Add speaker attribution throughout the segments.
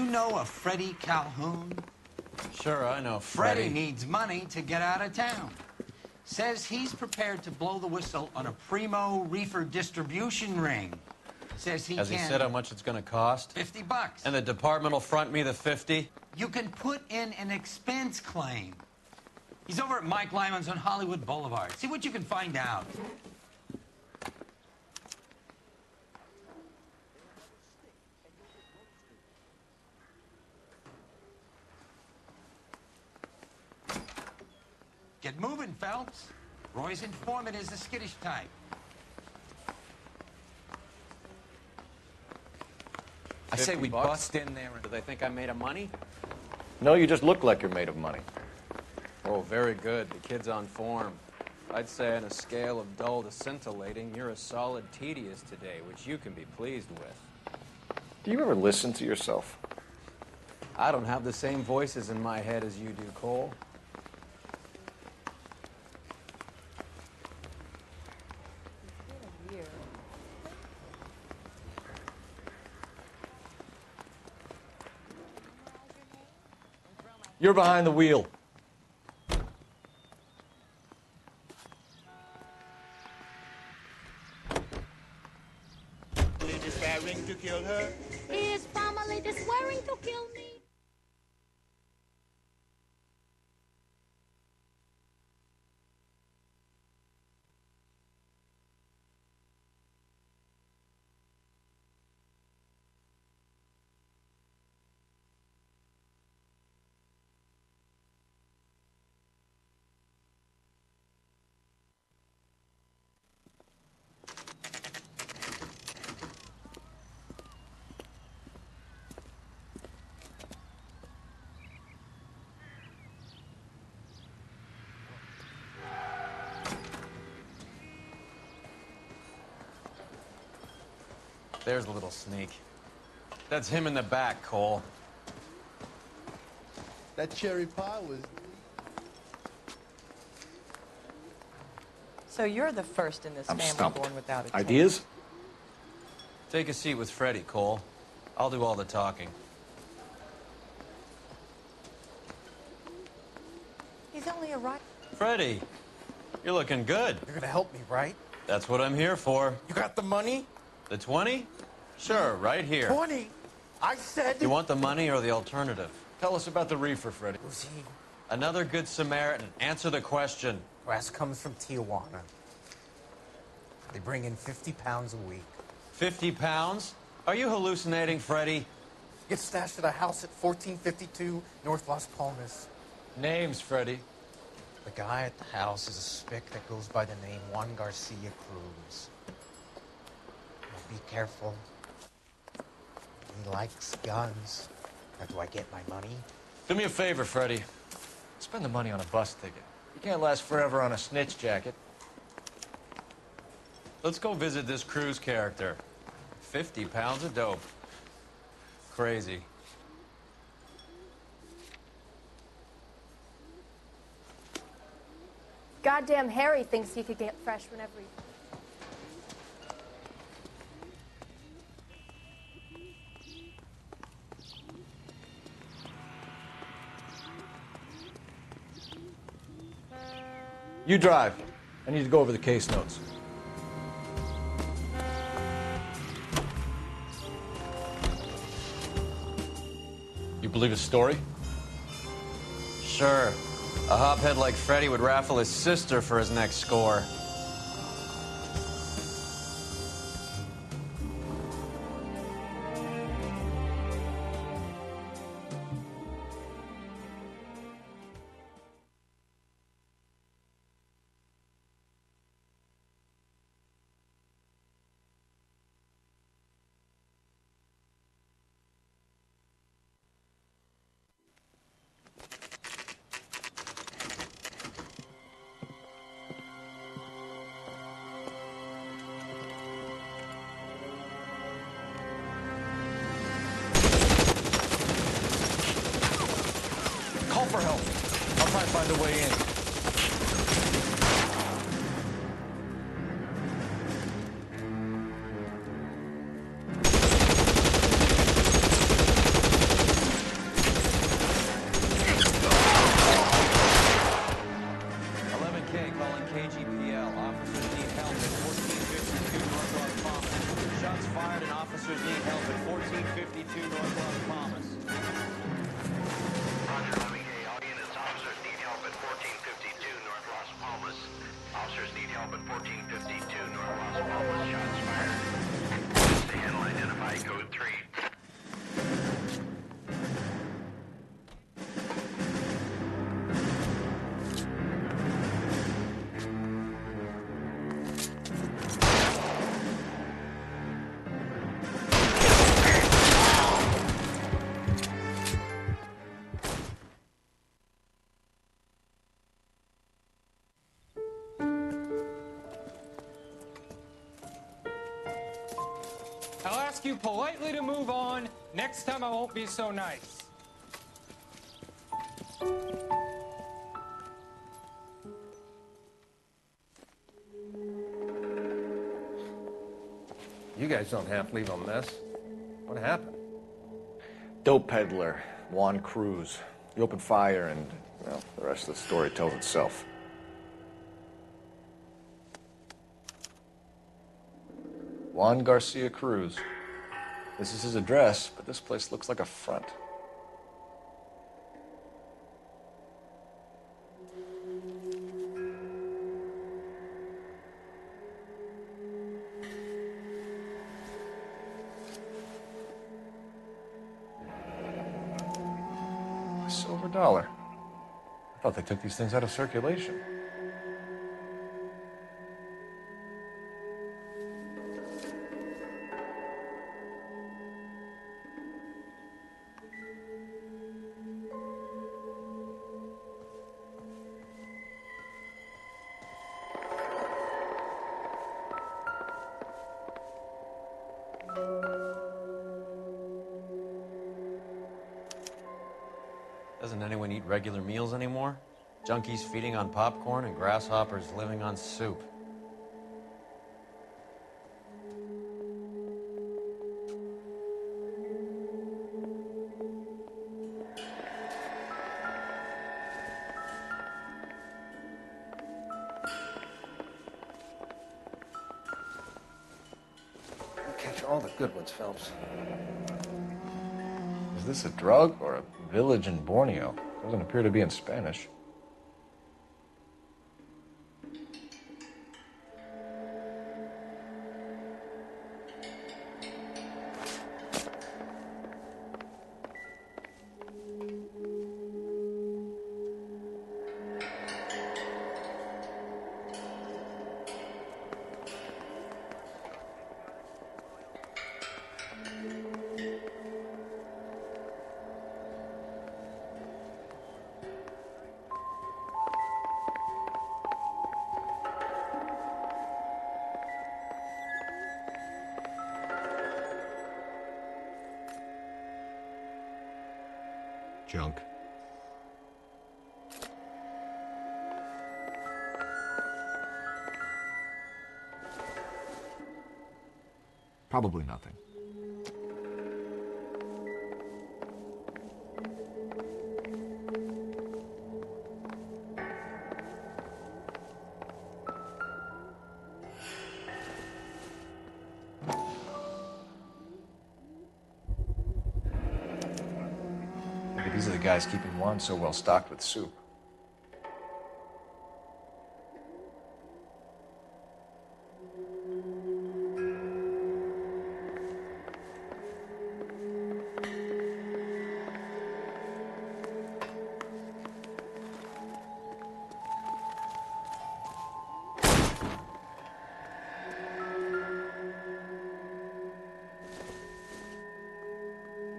Speaker 1: know a Freddie Calhoun?
Speaker 2: Sure, I know
Speaker 1: Freddie needs money to get out of town. Says he's prepared to blow the whistle on a primo Reefer distribution ring. Says
Speaker 2: Has he said how much it's going to cost?
Speaker 1: $50.
Speaker 2: And the department will front me the 50?
Speaker 1: You can put in an expense claim. He's over at Mike Lyman's on Hollywood Boulevard. See what you can find out. Get moving, Phelps. Roy's informant is the skittish type.
Speaker 3: I say we
Speaker 2: $50?
Speaker 3: bust in there.
Speaker 2: Do they think I'm made of money?
Speaker 4: No, you just look like you're made of money.
Speaker 2: Oh, very good. The kid's on form. I'd say on a scale of dull to scintillating, you're a solid tedious today, which you can be pleased with.
Speaker 4: Do you ever listen to yourself?
Speaker 2: I don't have the same voices in my head as you do, Cole.
Speaker 4: You're behind the wheel.
Speaker 5: Lady swearing to kill her.
Speaker 6: Is family swearing to kill me?
Speaker 2: There's a little sneak. That's him in the back, Cole.
Speaker 5: That cherry pie was...
Speaker 7: So you're the first in this
Speaker 4: I'm
Speaker 7: family
Speaker 4: stumped.
Speaker 7: born without a tail.
Speaker 4: Ideas?
Speaker 2: Take a seat with Freddie, Cole. I'll do all the talking.
Speaker 7: He's only a right.
Speaker 2: Freddie, you're looking good.
Speaker 3: You're gonna help me, right?
Speaker 2: That's what I'm here for.
Speaker 3: You got the money?
Speaker 2: The 20? Sure, right here.
Speaker 3: 20? I said...
Speaker 2: You want the money or the alternative? Tell us about the Reefer, Freddie.
Speaker 3: Who's he?
Speaker 2: Another good Samaritan. Answer the question.
Speaker 3: Brass comes from Tijuana. They bring in 50 pounds a week.
Speaker 2: 50 pounds? Are you hallucinating, Freddie?
Speaker 3: Gets stashed at a house at 1452 North Las Palmas.
Speaker 2: Names, Freddie.
Speaker 3: The guy at the house is a spick that goes by the name Juan Garcia Cruz. Well, be careful. He likes guns. Now, do I get my money?
Speaker 2: Do me a favor, Freddie. Spend the money on a bus ticket. You can't last forever on a snitch jacket. Let's go visit this Cruz character. 50 pounds of dope. Crazy.
Speaker 6: Goddamn Harry thinks he could get fresh whenever he...
Speaker 4: You drive. I need to go over the case notes.
Speaker 2: You believe his story? Sure. A hophead like Freddie would raffle his sister for his next score.
Speaker 4: Call for help. I'll try and find a way in.
Speaker 2: KGPL. Officers need help at 1452 North Las Palmas. Shots fired and officers need help at 1452 North Las Palmas.
Speaker 8: Roger, Levy. All units, officers need help at 1452 North Las Palmas. Officers need help at 1452 North Las Palmas. Shots fired. The handle identify code 3.
Speaker 9: I'll ask you politely to move on. Next time I won't be so nice.
Speaker 4: You guys don't have to leave a mess. What happened?
Speaker 10: Dope peddler, Juan Cruz. He opened fire and, well, the rest of the story tells itself. Juan Garcia Cruz. This is his address, but this place looks like a front. A silver dollar. I thought they took these things out of circulation.
Speaker 2: Doesn't anyone eat regular meals anymore? Junkies feeding on popcorn and grasshoppers living on soup.
Speaker 4: You catch all the good ones, Phelps.
Speaker 10: Is this a drug or a village in Borneo? Doesn't appear to be in Spanish.
Speaker 11: Junk. Probably nothing.
Speaker 10: Maybe these are the guys keeping Juan so well stocked with soup.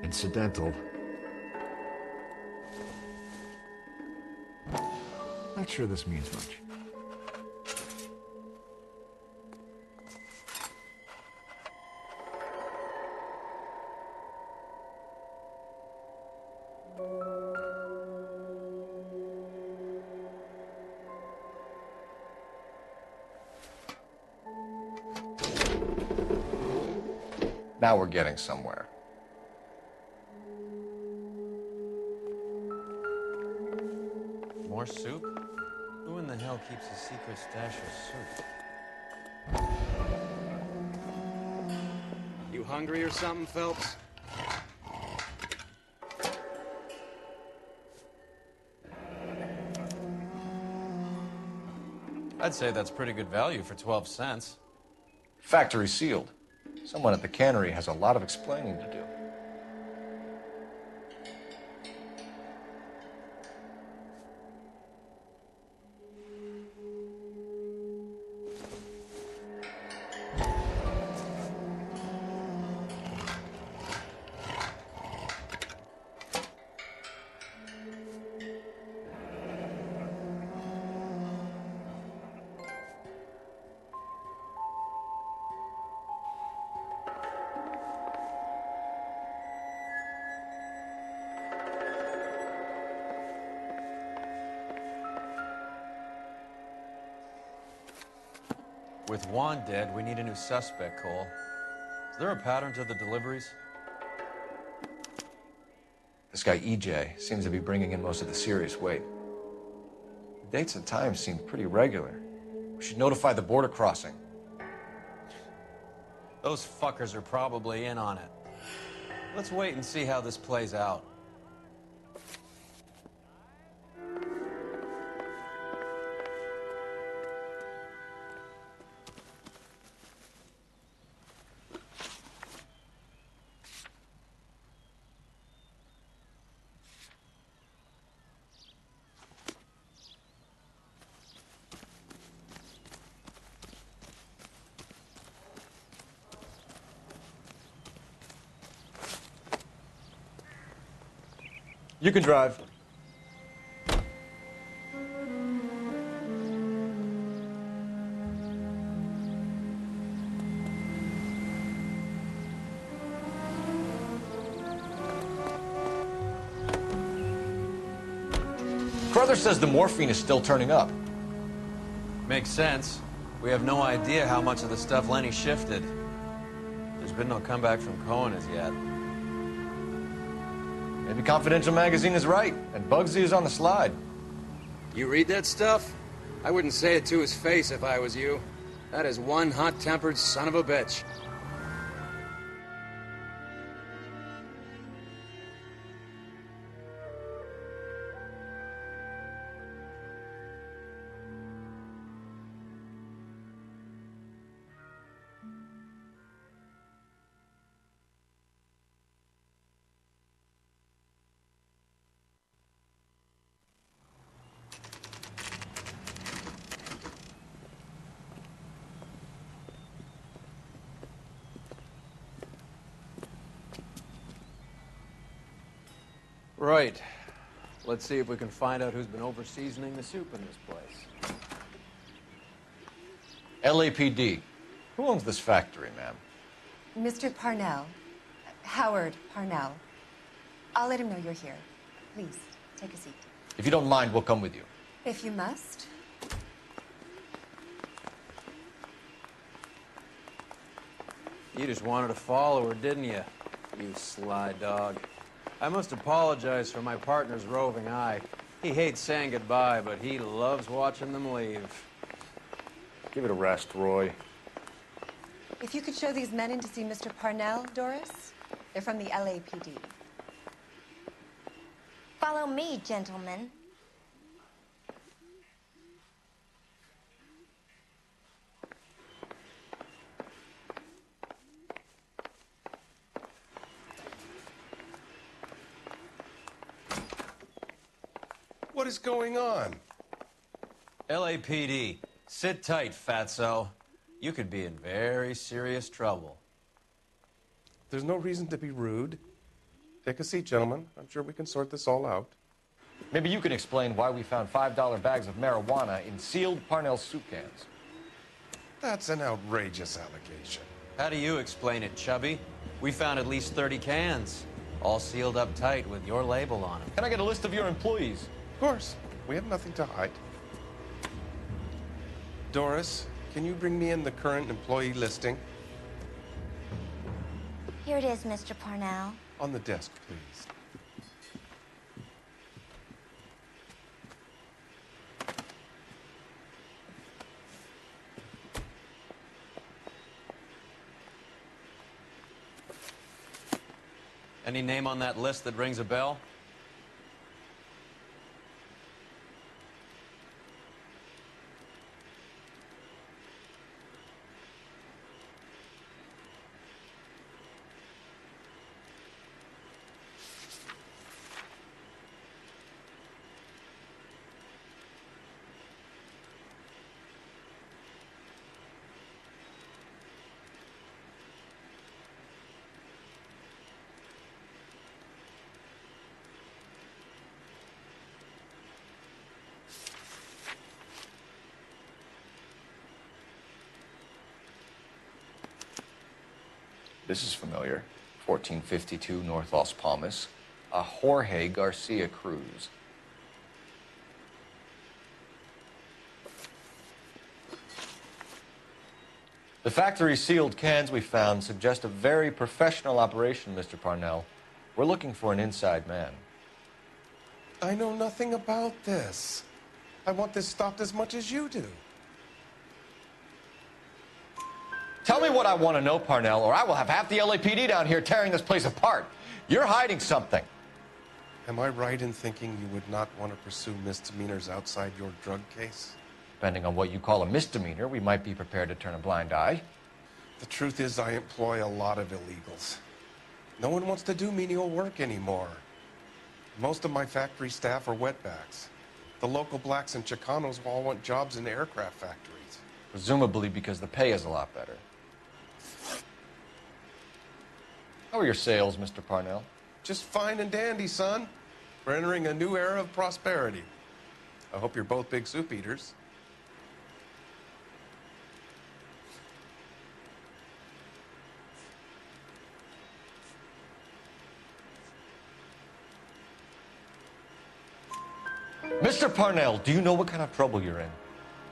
Speaker 11: Incidental. Not sure this means much.
Speaker 10: Now we're getting somewhere.
Speaker 2: More soup? Who in the hell hell keeps a secret stash of soup? You hungry or something, Phelps? I'd say that's pretty good value for 12 cents.
Speaker 10: Factory sealed. Someone at the cannery has a lot of explaining to do.
Speaker 2: With Juan dead, we need a new suspect, Cole. Is there a pattern to the deliveries?
Speaker 10: This guy EJ seems to be bringing in most of the serious weight. The dates and times seem pretty regular. We should notify the border crossing.
Speaker 2: Those fuckers are probably in on it. Let's wait and see how this plays out.
Speaker 10: You can drive. Carruthers says the morphine is still turning up.
Speaker 2: Makes sense. We have no idea how much of the stuff Lenny shifted. There's been no comeback from Cohen as yet.
Speaker 10: Maybe Confidential Magazine is right, and Bugsy is on the slide.
Speaker 2: You read that stuff? I wouldn't say it to his face if I was you. That is one hot-tempered son of a bitch. Right. Let's see if we can find out who's been over-seasoning the soup in this place.
Speaker 10: LAPD. Who owns this factory, ma'am?
Speaker 7: Mr. Parnell. Howard Parnell. I'll let him know you're here. Please, take a seat.
Speaker 10: If you don't mind, we'll come with you.
Speaker 7: If you must.
Speaker 2: You just wanted to follow her, didn't you? You sly dog. I must apologize for my partner's roving eye. He hates saying goodbye, but he loves watching them leave.
Speaker 10: Give it a rest, Roy.
Speaker 7: If you could show these men in to see Mr. Parnell, Doris. They're from the LAPD.
Speaker 6: Follow me, gentlemen.
Speaker 12: What is going on?
Speaker 2: LAPD, sit tight, fatso. You could be in very serious trouble.
Speaker 12: There's no reason to be rude. Take a seat, gentlemen. I'm sure we can sort this all out.
Speaker 10: Maybe you can explain why we found $5 bags of marijuana in sealed Parnell soup cans.
Speaker 12: That's an outrageous allegation.
Speaker 2: How do you explain it, Chubby? We found at least 30 cans, all sealed up tight with your label on them.
Speaker 10: Can I get a list of your employees?
Speaker 12: Of course. We have nothing to hide. Doris, can you bring me in the current employee listing?
Speaker 6: Here it is, Mr. Parnell.
Speaker 12: On the desk, please.
Speaker 2: Any name on that list that rings a bell?
Speaker 10: This is familiar. 1452 North Las Palmas. A Jorge Garcia cruise. The factory sealed cans we found suggest a very professional operation, Mr. Parnell. We're looking for an inside man.
Speaker 12: I know nothing about this. I want this stopped as much as you do.
Speaker 10: Tell me what I want to know, Parnell, or I will have half the LAPD down here tearing this place apart. You're hiding something.
Speaker 12: Am I right in thinking you would not want to pursue misdemeanors outside your drug case?
Speaker 10: Depending on what you call a misdemeanor, we might be prepared to turn a blind eye.
Speaker 12: The truth is, I employ a lot of illegals. No one wants to do menial work anymore. Most of my factory staff are wetbacks. The local blacks and Chicanos all want jobs in aircraft factories.
Speaker 10: Presumably because the pay is a lot better. How are your sales, Mr. Parnell?
Speaker 12: Just fine and dandy, son. We're entering a new era of prosperity. I hope you're both big soup eaters.
Speaker 10: Mr. Parnell, do you know what kind of trouble you're in?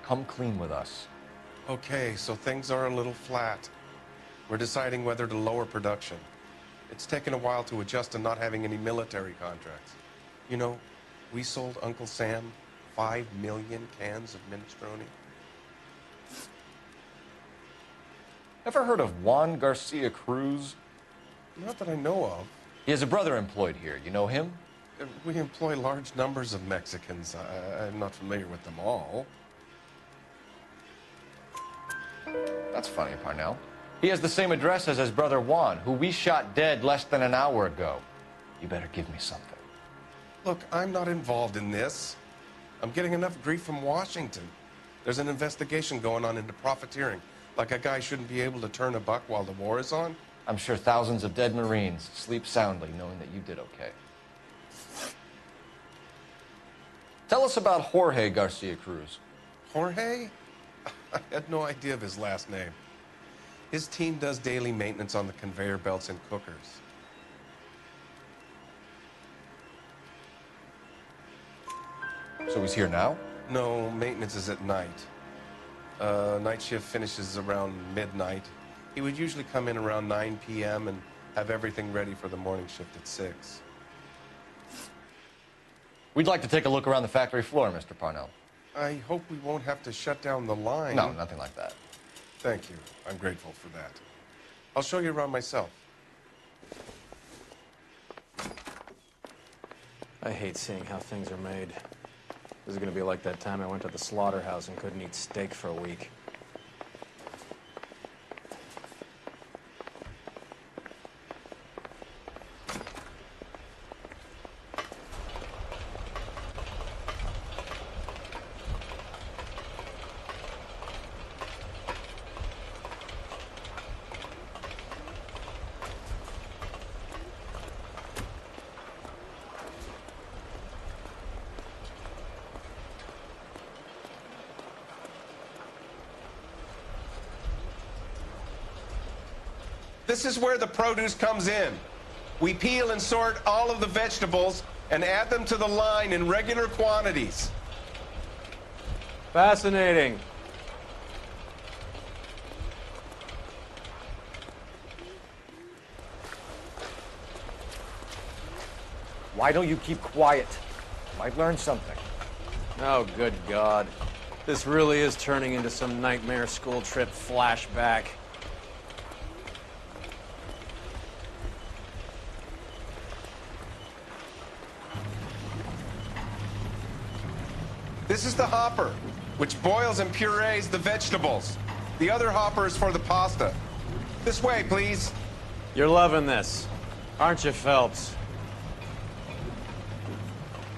Speaker 10: Come clean with us.
Speaker 12: Okay, so things are a little flat. We're deciding whether to lower production. It's taken a while to adjust to not having any military contracts. You know, we sold Uncle Sam 5 million cans of minestrone.
Speaker 10: Ever heard of Juan Garcia Cruz?
Speaker 12: Not that I know of.
Speaker 10: He has a brother employed here. You know him?
Speaker 12: We employ large numbers of Mexicans. I'm not familiar with them all.
Speaker 10: That's funny, Parnell. He has the same address as his brother Juan, who we shot dead less than an hour ago. You better give me something.
Speaker 12: Look, I'm not involved in this. I'm getting enough grief from Washington. There's an investigation going on into profiteering. Like a guy shouldn't be able to turn a buck while the war is on.
Speaker 10: I'm sure thousands of dead Marines sleep soundly knowing that you did okay. Tell us about Jorge Garcia Cruz.
Speaker 12: Jorge? I had no idea of his last name. His team does daily maintenance on the conveyor belts and cookers.
Speaker 10: So he's here now?
Speaker 12: No, maintenance is at night. Night shift finishes around midnight. He would usually come in around 9 p.m. and have everything ready for the morning shift at 6.
Speaker 10: We'd like to take a look around the factory floor, Mr. Parnell.
Speaker 12: I hope we won't have to shut down the line.
Speaker 10: No, nothing like that.
Speaker 12: Thank you. I'm grateful for that. I'll show you around myself.
Speaker 2: I hate seeing how things are made. This is gonna be like that time I went to the slaughterhouse and couldn't eat steak for a week.
Speaker 12: This is where the produce comes in. We peel and sort all of the vegetables and add them to the line in regular quantities.
Speaker 2: Fascinating.
Speaker 10: Why don't you keep quiet? Might learn something.
Speaker 2: Oh, good God. This really is turning into some nightmare school trip flashback.
Speaker 12: This is the hopper, which boils and purees the vegetables. The other hopper is for the pasta. This way, please.
Speaker 2: You're loving this, aren't you, Phelps?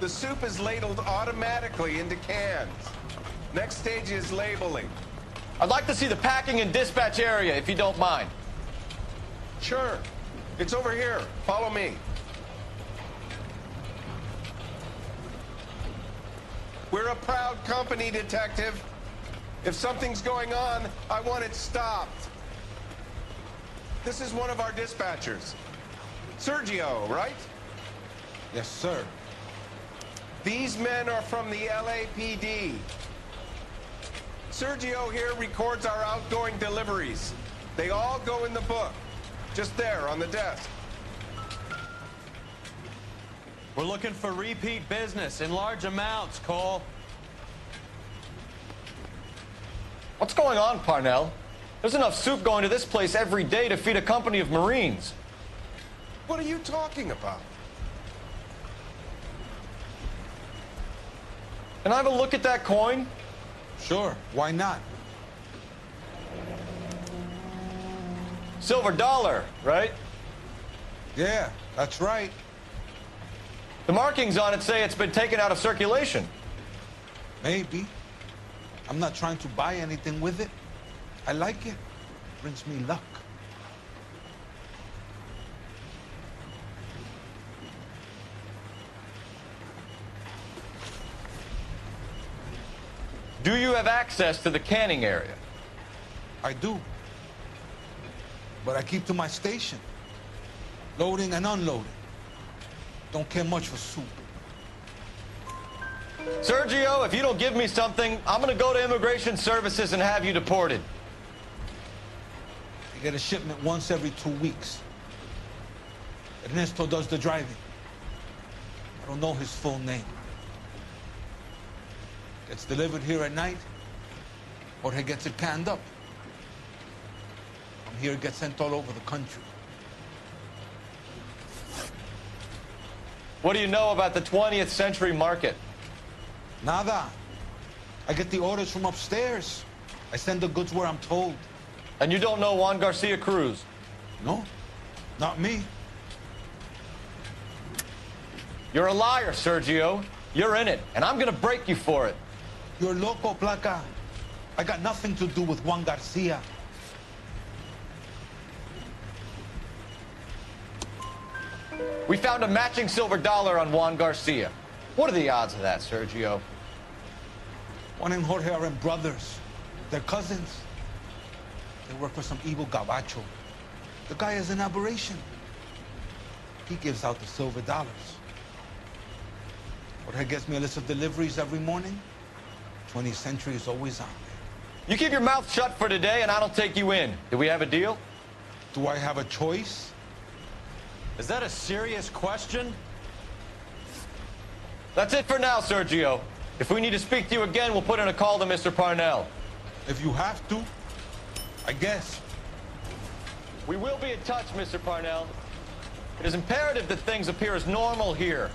Speaker 12: The soup is ladled automatically into cans. Next stage is labeling.
Speaker 4: I'd like to see the packing and dispatch area, if you don't mind.
Speaker 12: Sure. It's over here. Follow me. We're a proud company, detective. If something's going on, I want it stopped. This is one of our dispatchers. Sergio, right?
Speaker 5: Yes, sir.
Speaker 12: These men are from the LAPD. Sergio here records our outgoing deliveries. They all go in the book. Just there, on the desk.
Speaker 2: We're looking for repeat business in large amounts, Cole.
Speaker 4: What's going on, Parnell? There's enough soup going to this place every day to feed a company of Marines.
Speaker 12: What are you talking about?
Speaker 4: Can I have a look at that coin?
Speaker 5: Sure, why not?
Speaker 4: Silver dollar, right?
Speaker 5: Yeah, that's right.
Speaker 4: The markings on it say it's been taken out of circulation.
Speaker 5: Maybe. I'm not trying to buy anything with it. I like it. Brings me luck.
Speaker 4: Do you have access to the canning area?
Speaker 5: I do. But I keep to my station. Loading and unloading. Don't care much for soup.
Speaker 4: Sergio, if you don't give me something, I'm gonna go to Immigration Services and have you deported.
Speaker 5: I get a shipment once every 2 weeks. Ernesto does the driving. I don't know his full name. Gets delivered here at night, or he gets it canned up. From here, it gets sent all over the country.
Speaker 4: What do you know about the 20th century market?
Speaker 5: Nada. I get the orders from upstairs. I send the goods where I'm told.
Speaker 4: And you don't know Juan Garcia Cruz?
Speaker 5: No, not me.
Speaker 4: You're a liar, Sergio. You're in it, and I'm gonna break you for it.
Speaker 5: You're loco, Placa. I got nothing to do with Juan Garcia.
Speaker 4: We found a matching silver dollar on Juan Garcia. What are the odds of that, Sergio?
Speaker 5: Juan and Jorge are brothers. They're cousins. They work for some evil gabacho. The guy is an aberration. He gives out the silver dollars. Jorge gets me a list of deliveries every morning. 20th century is always on there.
Speaker 4: You keep your mouth shut for today, and I don't take you in. Do we have a deal?
Speaker 5: Do I have a choice?
Speaker 2: Is that a serious question?
Speaker 4: That's it for now, Sergio. If we need to speak to you again, we'll put in a call to Mr. Parnell.
Speaker 5: If you have to, I guess.
Speaker 4: We will be in touch, Mr. Parnell. It is imperative that things appear as normal here.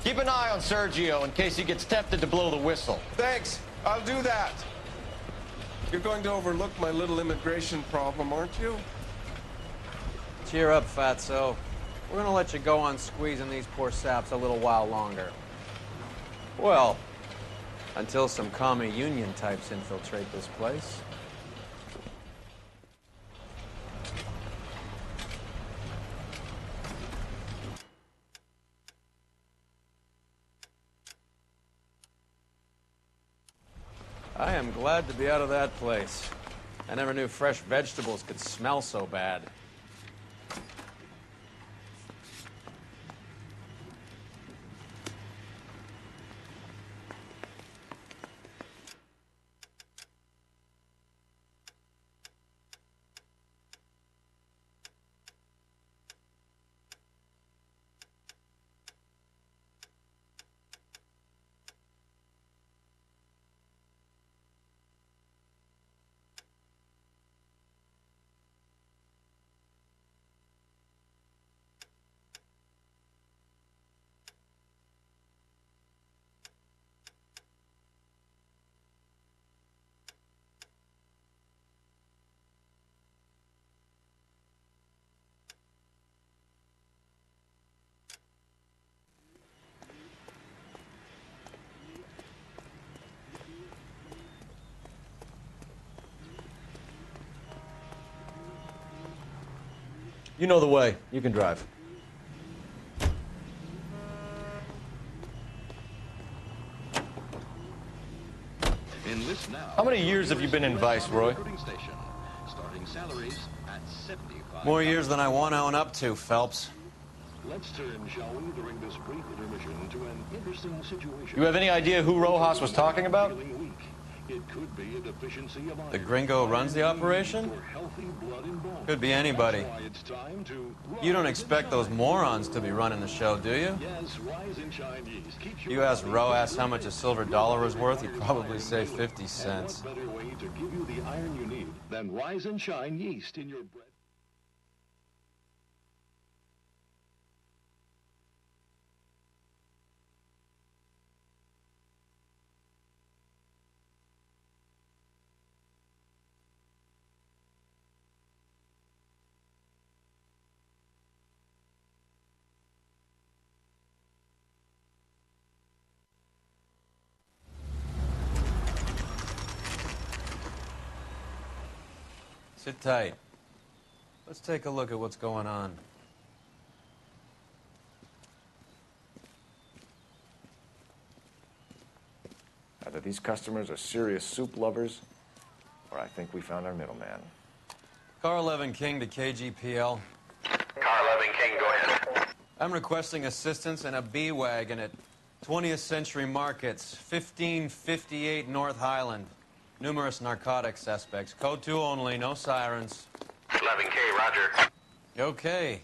Speaker 4: Keep an eye on Sergio in case he gets tempted to blow the whistle.
Speaker 12: Thanks. I'll do that. You're going to overlook my little immigration problem, aren't you?
Speaker 2: Cheer up, Fatso. We're gonna let you go on squeezing these poor saps a little while longer. Well, until some commie union types infiltrate this place. I am glad to be out of that place. I never knew fresh vegetables could smell so bad. You know the way. You can drive.
Speaker 4: Enlist now. How many years have you been in Vice, Roy?
Speaker 13: Starting salaries at 75.
Speaker 2: More years than I want to own up to, Phelps.
Speaker 13: Let's turn, shall we, during this brief intermission to an interesting situation.
Speaker 4: You have any idea who Rojas was talking about?
Speaker 13: It could be a deficiency of iron.
Speaker 2: The gringo who runs the operation?
Speaker 13: For healthy blood and bone.
Speaker 2: Could be anybody.
Speaker 13: That's why it's time to
Speaker 2: You don't expect those morons to be running the show, do you?
Speaker 13: Yes, rise and shine yeast. Keep your
Speaker 2: You ask Roas how much a silver dollar is worth, he'd probably say 50
Speaker 13: And
Speaker 2: cents.
Speaker 13: what better way to give you the iron you need than rise and shine yeast in your bread?
Speaker 2: Sit tight. Let's take a look at what's going on.
Speaker 10: Either these customers are serious soup lovers, or I think we found our middleman.
Speaker 2: Car 11 King to KGPL.
Speaker 8: Car 11 King, go ahead.
Speaker 2: I'm requesting assistance in a B-Wagon at 20th Century Markets, 1558 North Highland. Numerous narcotic suspects. Code 2 only, no sirens.
Speaker 8: 11K, roger.
Speaker 2: Okay.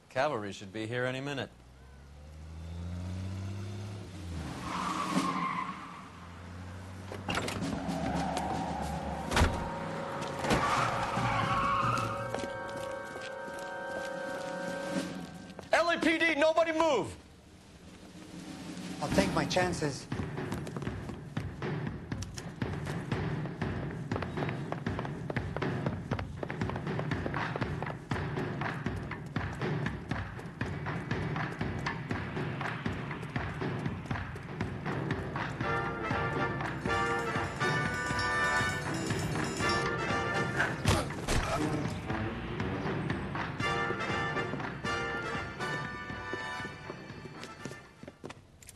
Speaker 2: Cavalry should be here any minute.
Speaker 4: LAPD, nobody move!
Speaker 3: I'll take my chances.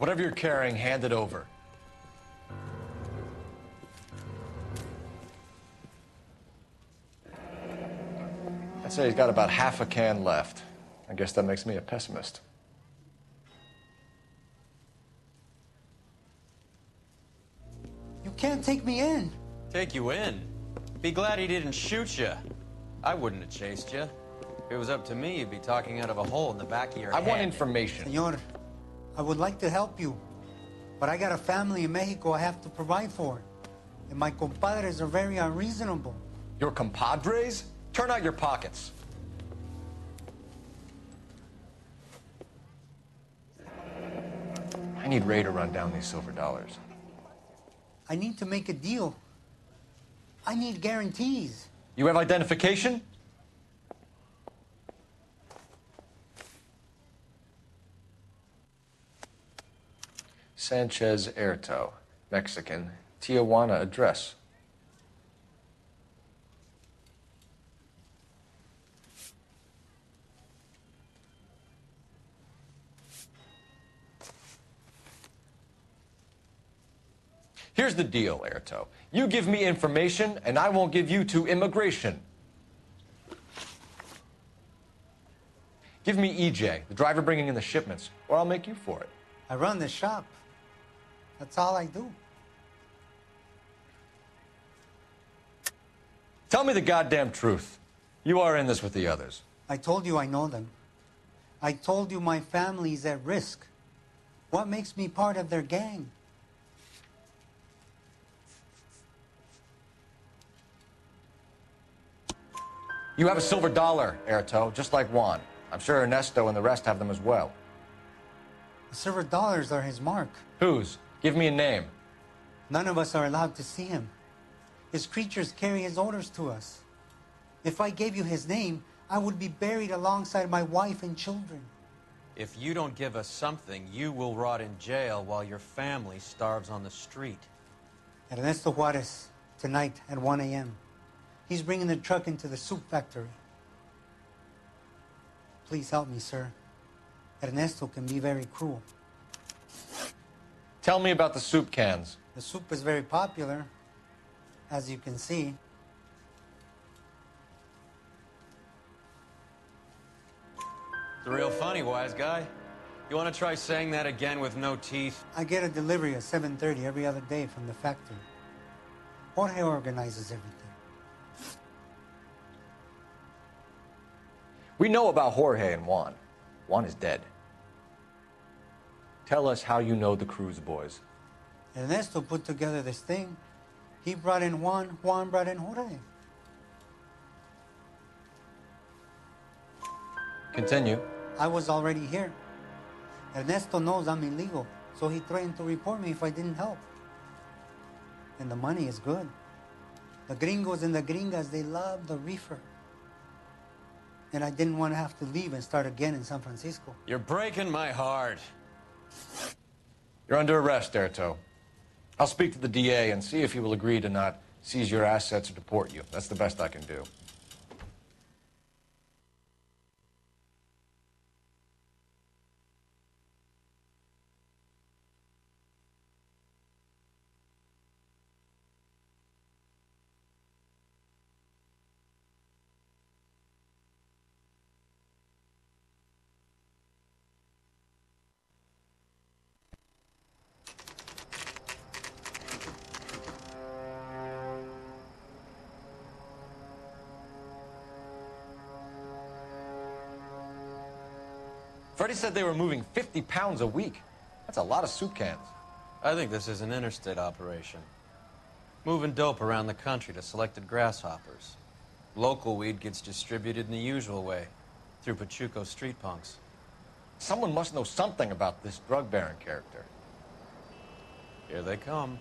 Speaker 12: Whatever you're carrying, hand it over.
Speaker 10: I'd say he's got about half a can left. I guess that makes me a pessimist.
Speaker 3: You can't take me in.
Speaker 2: Take you in? Be glad he didn't shoot you. I wouldn't have chased you. If it was up to me, you'd be talking out of a hole in the back of your head.
Speaker 12: I want information.
Speaker 3: Senor, I would like to help you, but I got a family in Mexico I have to provide for. And my compadres are very unreasonable.
Speaker 12: Your compadres? Turn out your pockets.
Speaker 10: I need Ray to run down these silver dollars.
Speaker 3: I need to make a deal. I need guarantees.
Speaker 12: You have identification?
Speaker 10: Sanchez Airto, Mexican, Tijuana address.
Speaker 12: Here's the deal, Airto. You give me information, and I won't give you to immigration. Give me EJ, the driver bringing in the shipments, or I'll make you for it.
Speaker 3: I run the shop. That's all I do.
Speaker 12: Tell me the goddamn truth. You are in this with the others.
Speaker 3: I told you I know them. I told you my family's at risk. What makes me part of their gang?
Speaker 12: You have a silver dollar, Airto, just like Juan. I'm sure Ernesto and the rest have them as well.
Speaker 3: The silver dollars are his mark.
Speaker 12: Whose? Give me a name.
Speaker 3: None of us are allowed to see him. His creatures carry his orders to us. If I gave you his name, I would be buried alongside my wife and children.
Speaker 2: If you don't give us something, you will rot in jail while your family starves on the street.
Speaker 3: Ernesto Juarez, tonight at 1 a.m. He's bringing the truck into the soup factory.
Speaker 14: please help me, sir. Ernesto can be very cruel.
Speaker 12: Tell me about the soup cans.
Speaker 14: The soup is very popular, as you can see.
Speaker 2: It's real funny, wise guy. You want to try saying that again with no teeth?
Speaker 14: I get a delivery at 7:30 every other day from the factory. Jorge organizes everything.
Speaker 10: We know about Jorge and Juan. Juan is dead. Tell us how you know the Cruz boys.
Speaker 14: Ernesto put together this thing. He brought in Juan, Juan brought in Jorge.
Speaker 10: Continue.
Speaker 14: I was already here. Ernesto knows I'm illegal, so he threatened to report me if I didn't help. And the money is good. The gringos and the gringas, they love the reefer. And I didn't want to have to leave and start again in San Francisco.
Speaker 2: You're breaking my heart.
Speaker 10: You're under arrest, Erto. I'll speak to the DA and see if he will agree to not seize your assets or deport you. That's the best I can do. Freddie said they were moving 50 pounds a week. That's a lot of soup cans.
Speaker 2: I think this is an interstate operation. Moving dope around the country to selected grasshoppers. Local weed gets distributed in the usual way, through Pachuco street punks.
Speaker 10: Someone must know something about this drug baron character.
Speaker 2: Here they come.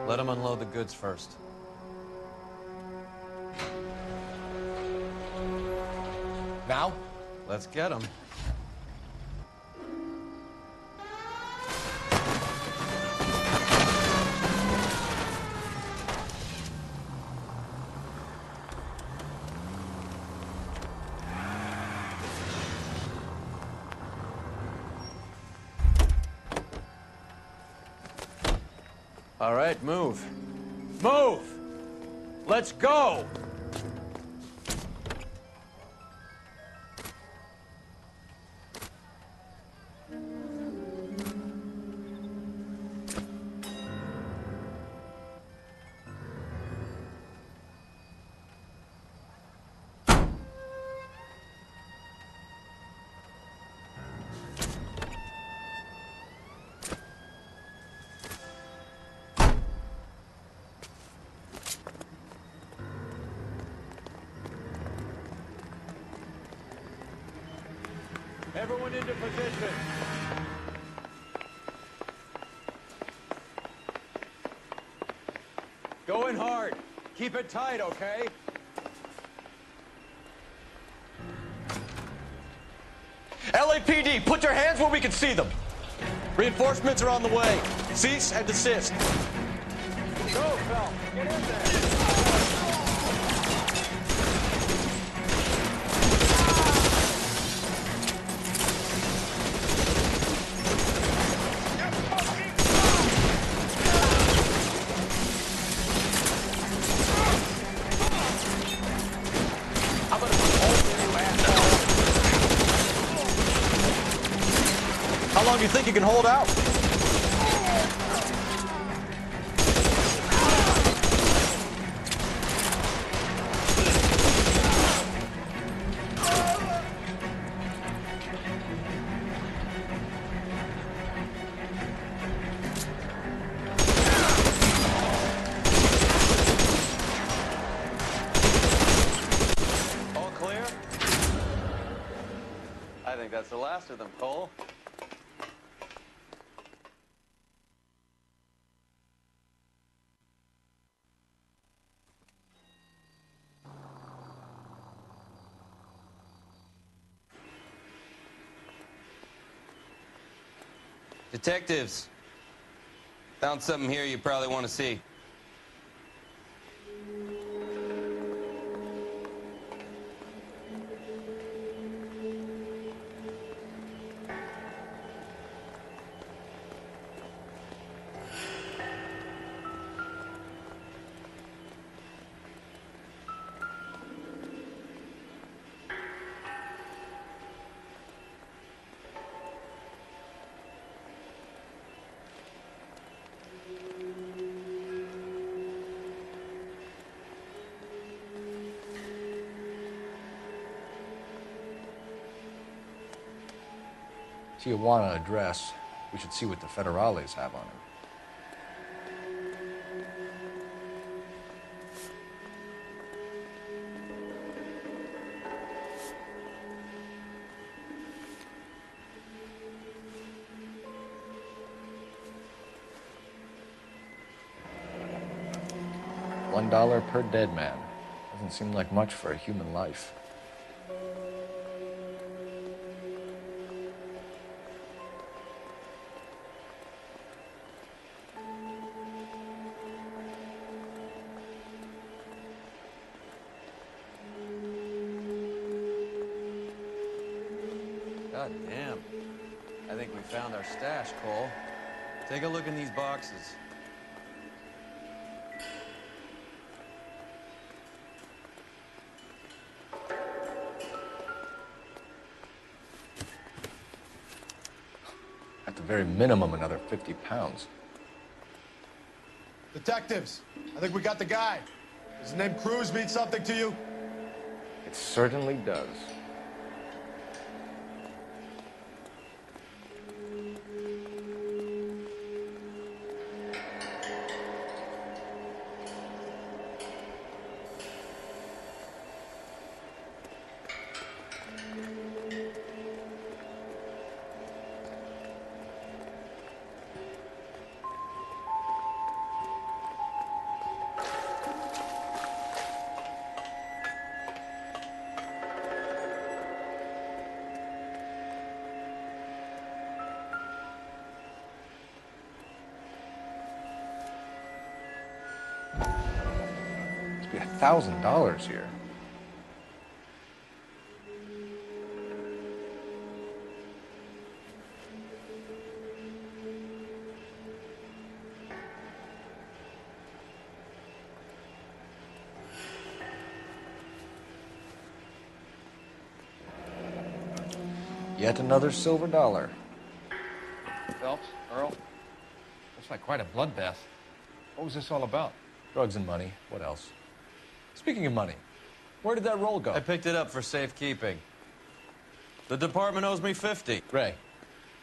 Speaker 2: Let them unload the goods first.
Speaker 10: Now?
Speaker 2: Let's get them. All right, move. Move! Let's go! Everyone into position. Going hard. Keep it tight, okay?
Speaker 4: LAPD, put your hands where we can see them. Reinforcements are on the way. Cease and desist.
Speaker 2: Go, Phil. Get in there.
Speaker 4: How long do you think you can hold out?
Speaker 2: All clear? I think that's the last of them, Cole.
Speaker 4: Detectives, found something here you probably want to see.
Speaker 10: Tijuana address. We should see what the federales have on him. $1 per dead man. Doesn't seem like much for a human life.
Speaker 2: God damn. I think we found our stash, Cole. Take a look in these boxes.
Speaker 10: At the very minimum, another 50 pounds.
Speaker 15: Detectives, I think we got the guy. Does the name Cruz mean something to you?
Speaker 10: It certainly does. Must be $1,000 here. Yet another silver dollar.
Speaker 11: Phelps, Earl, looks like quite a bloodbath. What was this all about?
Speaker 10: Drugs and money. What else? Speaking of money, where did that roll go?
Speaker 2: I picked it up for safekeeping. The department owes me 50.
Speaker 10: Ray,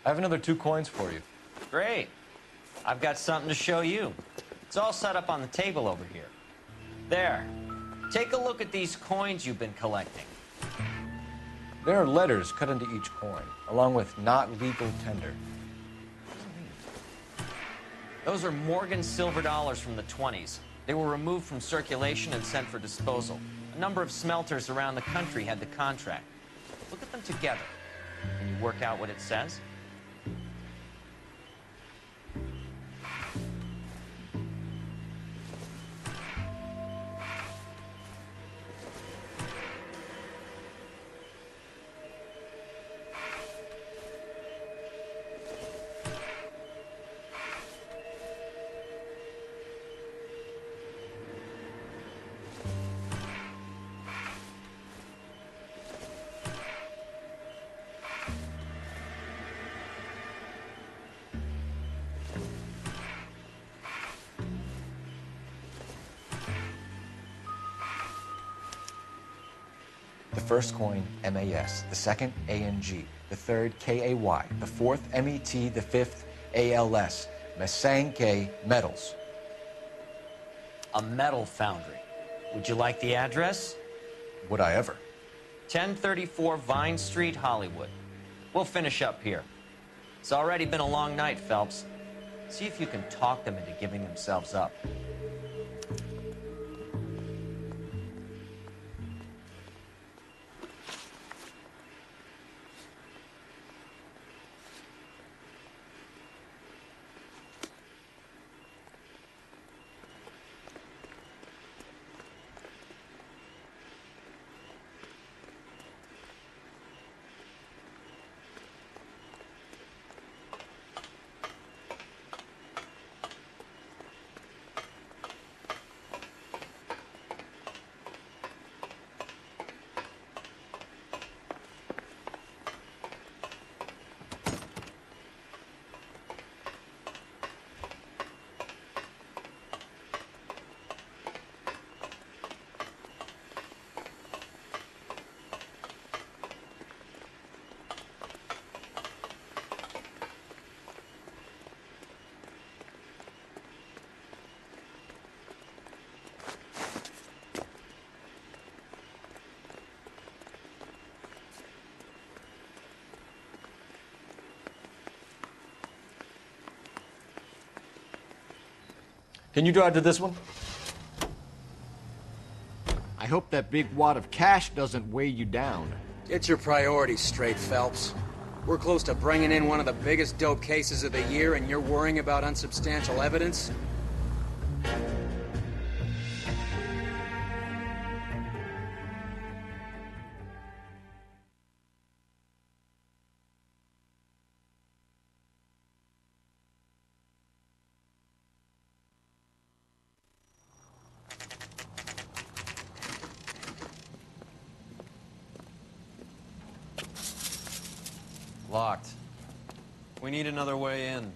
Speaker 10: I have another 2 coins for you.
Speaker 16: Great. I've got something to show you. It's all set up on the table over here. There. Take a look at these coins you've been collecting.
Speaker 10: There are letters cut into each coin, along with not legal tender.
Speaker 16: Those are Morgan silver dollars from the 20s. They were removed from circulation and sent for disposal. A number of smelters around the country had the contract. Look at them together. Can you work out what it says?
Speaker 10: The first coin, MAS. The second, ANG. The third, KAY. The fourth, MET. The fifth, ALS. Masanke Metals.
Speaker 16: A metal foundry. Would you like the address?
Speaker 10: Would I ever?
Speaker 16: 1034 Vine Street, Hollywood. We'll finish up here. It's already been a long night, Phelps. See if you can talk them into giving themselves up.
Speaker 11: Can you drive to this one?
Speaker 10: I hope that big wad of cash doesn't weigh you down.
Speaker 17: Get your priorities straight, Phelps. We're close to bringing in one of the biggest dope cases of the year, and you're worrying about unsubstantial evidence?
Speaker 2: Locked. We need another way in.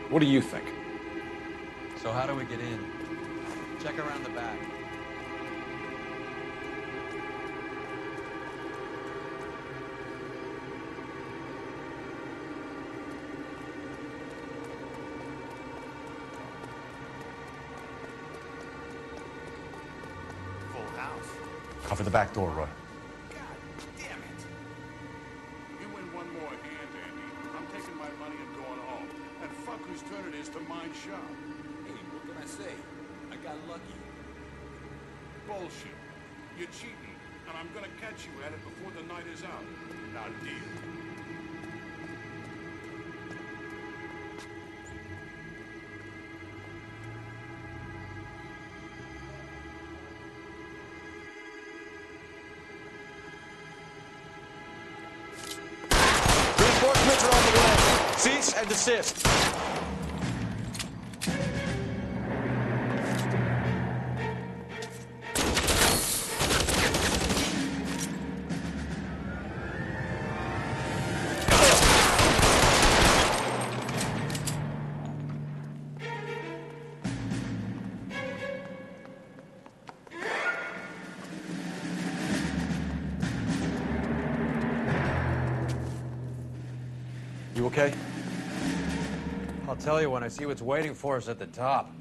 Speaker 11: What do you think?
Speaker 2: So how do we get in? Check around the back.
Speaker 15: Full house.
Speaker 11: Cover the back door, Roy.
Speaker 15: Damn it. You win one more hand, Andy. I'm taking my money and going home. And fuck whose turn it is to mind shop.
Speaker 18: Hey, what can I say? I got lucky.
Speaker 15: Bullshit. You're cheating, and I'm gonna catch you at it before the night is out. Now deal.
Speaker 4: Reinforcements are on the way. Cease and desist.
Speaker 2: You okay? I'll tell you when I see what's waiting for us at the top.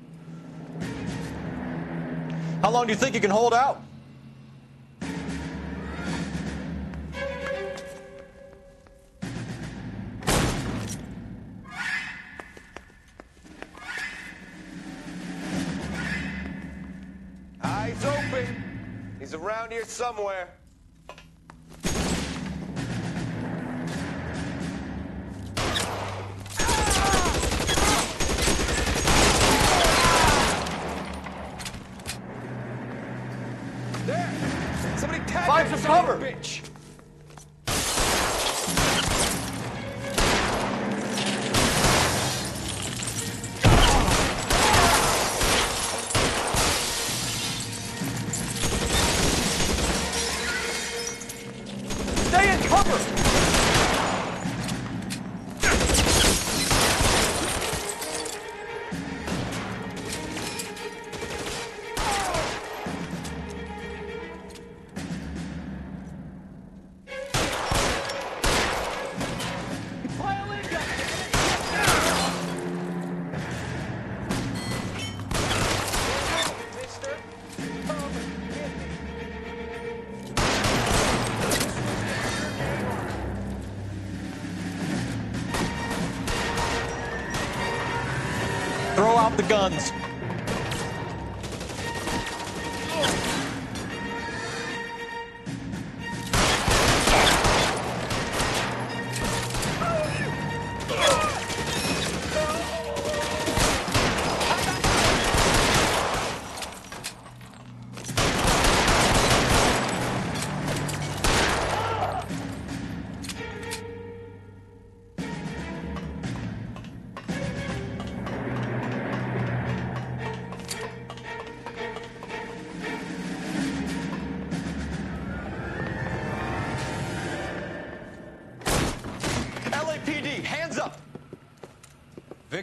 Speaker 4: How long do you think you can hold out? Eyes open. He's around here somewhere. Find some cover! Bitch. Stay in cover! Throw out the guns.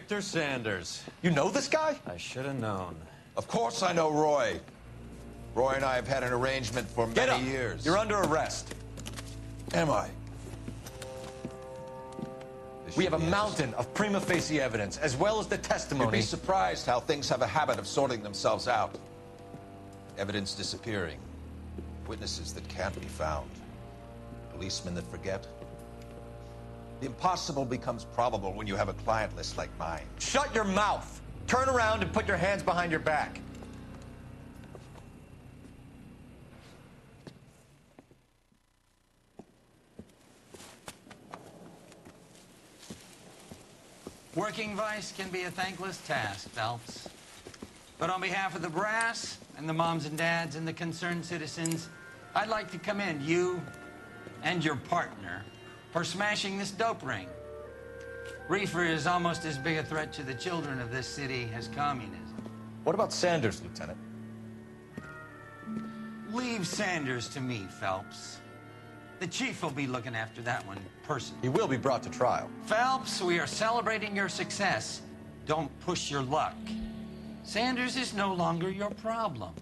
Speaker 2: Victor Sanders.
Speaker 19: You know this guy?
Speaker 2: I should have known.
Speaker 19: Of course I know Roy. Roy and I have had an arrangement for many years.
Speaker 11: You're under arrest.
Speaker 19: Am I?
Speaker 11: We have a mountain of prima facie evidence, as well as the testimony.
Speaker 19: You'd be surprised how things have a habit of sorting themselves out. Evidence disappearing. Witnesses that can't be found. Policemen that forget. The impossible becomes probable when you have a client list like mine.
Speaker 11: Shut your mouth! Turn around and put your hands behind your back.
Speaker 1: Working vice can be a thankless task, Phelps. But on behalf of the brass and the moms and dads and the concerned citizens, I'd like to commend you and your partner for smashing this dope ring. Reefer is almost as big a threat to the children of this city as communism.
Speaker 11: What about Sanders, Lieutenant?
Speaker 1: Leave Sanders to me, Phelps. The chief will be looking after that one personally.
Speaker 11: He will be brought to trial.
Speaker 1: Phelps, we are celebrating your success. Don't push your luck. Sanders is no longer your problem.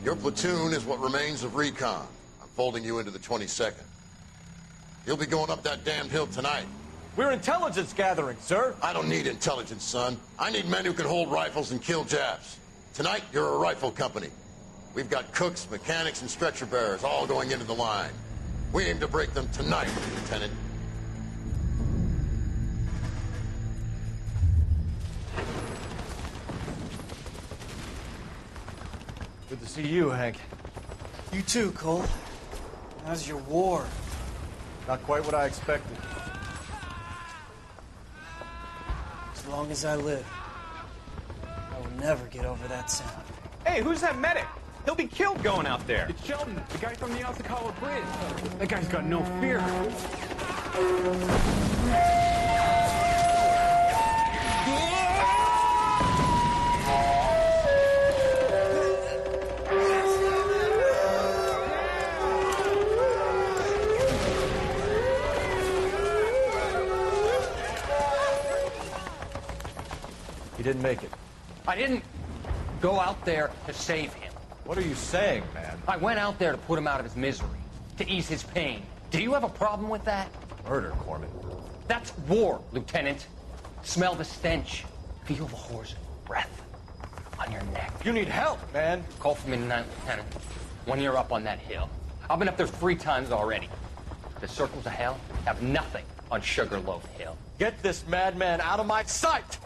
Speaker 20: Your platoon is what remains of recon. I'm folding you into the 22nd. You'll be going up that damned hill tonight.
Speaker 11: We're intelligence gathering, sir.
Speaker 20: I don't need intelligence, son. I need men who can hold rifles and kill Japs. Tonight, you're a rifle company. We've got cooks, mechanics, and stretcher bearers all going into the line. We aim to break them tonight, Lieutenant.
Speaker 11: Good to see you, Hank.
Speaker 21: You too, Cole. How's your war?
Speaker 11: Not quite what I expected.
Speaker 21: As long as I live, I will never get over that sound.
Speaker 9: Hey, who's that medic? He'll be killed going out there. It's Sheldon, the guy from the Osakawa Bridge. That guy's got no fear.
Speaker 11: He didn't make it.
Speaker 22: I didn't go out there to save him.
Speaker 11: What are you saying, man?
Speaker 22: I went out there to put him out of his misery, to ease his pain. Do you have a problem with that?
Speaker 11: Murder, Corman.
Speaker 22: That's war, Lieutenant. Smell the stench. Feel the whore's breath on your neck.
Speaker 11: You need help, man.
Speaker 22: Call for me tonight, Lieutenant. When you're up on that hill. I've been up there 3 times already. The circles of hell have nothing on Sugarloaf Hill.
Speaker 11: Get this madman out of my sight!